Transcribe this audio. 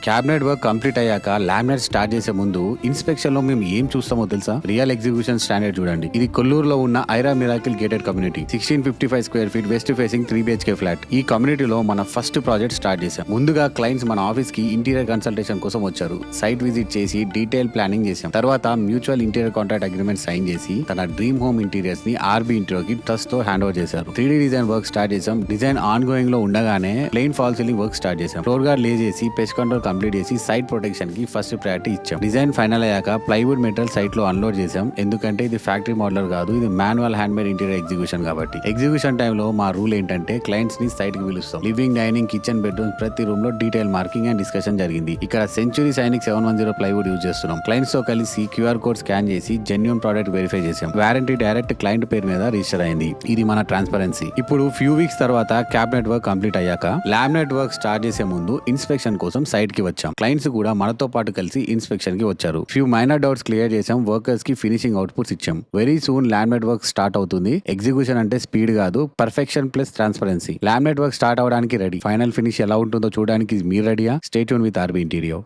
Cabinet work complete అయ్యాక laminate start చేసే ముందు ఇన్స్పెక్షన్ లో మేము ఏం చూస్తామో తెలుసా? రియల్ ఎగ్జిక్యూషన్ స్టాండర్డ్ చూడండి. ఇది కొల్లూరులో ఉన్న Aira miracle gated community, 1655 square feet west facing 3 BHK flat. ఈ కమ్యూనిటీలో మన ఫస్ట్ ప్రాజెక్ట్ స్టార్ట్ చేసాం. ముందుగా క్లయింట్స్ మన ఆఫీస్ కి ఇంటీరియర్ కన్సల్టేషన్ కోసం వచ్చారు. సైట్ విజిట్ చేసి డీటెయిల్ ప్లానింగ్ చేసాం. తర్వాత mutual interior contract agreement sign చేసి తన డ్రీమ్ హోమ్ ఇంటీరియర్స్ ని ఆర్బీ ఇంటీరియర్ కి ట్రస్ట్ తో హ్యాండ్ ఓవర్ చేశారు. 3D డిజైన్ వర్క్ స్టార్ట్ చేసాం. డిజైన్ ఆన్ గోయింగ్ లో ఉండగానే plain fall ceiling work start చేసాం. ఫ్లోర్ గార్డ్ లే చేసి పెస్ట్ కంట్రోల్ కంప్లీట్ చేసి సైట్ ప్రొటెక్షన్ కి ఫస్ట్ ప్రయారిటీ ఇచ్చాం. డిజైన్ ఫైనల్ అయ్యాక ప్లైవుడ్ మెటీరియల్ సైట్ లో అన్లోడ్ చేసాం. ఎందుకంటే ఇది ఫ్యాక్టరీ మోడలర్ కాదు, ఇది manual hand made interior execution కాబట్టి. ఎగ్జిక్యూషన్ టైంలో మా రూల్ ఏంటంటే క్లయింట్స్ ని సైట్ కి పిలుస్తాం. లివింగ్, డైనింగ్, కిచెన్, బెడ్రూమ్ ప్రతి రూమ్ లో డీటెయిల్ మార్కింగ్ అండ్ డిస్కషన్ జరిగింది. ఇక్కడ సెంచురీ సైనిక్ 710 ప్లైవుడ్ యూజ్ చేస్తున్నాం. క్లయింట్స్ తో కలిసి క్యూఆర్ కోడ్ స్కాన్ చేసి జెన్యూన్ ప్రోడక్ట్ వెరిఫై చేసాం. వారంటీ డైరెక్ట్ క్లయింట్ పేరు మీద రిజిస్టర్ అయింది. ఇది మన ట్రాన్స్పరెన్సీ. ఇప్పుడు ఫ్యూ వీక్స్ తర్వాత క్యాబినెట్ వర్క్ కంప్లీట్ అయ్యాక లామినేట్ వర్క్ స్టార్ట్ చేసే ముందు ఇన్స్పెక్షన్ కోసం సైట్ కి వచ్చాం. క్లయింట్స్ కూడా మనతో పాటు కలిసి ఇన్స్పెక్షన్ కి వచ్చారు. ఫ్యూ మైనర్ డౌట్స్ క్లియర్ చేసాం. వర్కర్స్ కి ఫినిషింగ్ అవుట్పుట్స్ ఇచ్చాం. Very soon laminate work start అవుతుంది. ఎగ్జిక్యూషన్ అంటే స్పీడ్ కాదు, perfection plus transparency. Laminate work start అవడానికి రెడీ. ఫైనల్ ఫినిష్ ఎలా ఉంటుందో చూడడానికి మీరు రెడీయా? Stay tune with RB interior.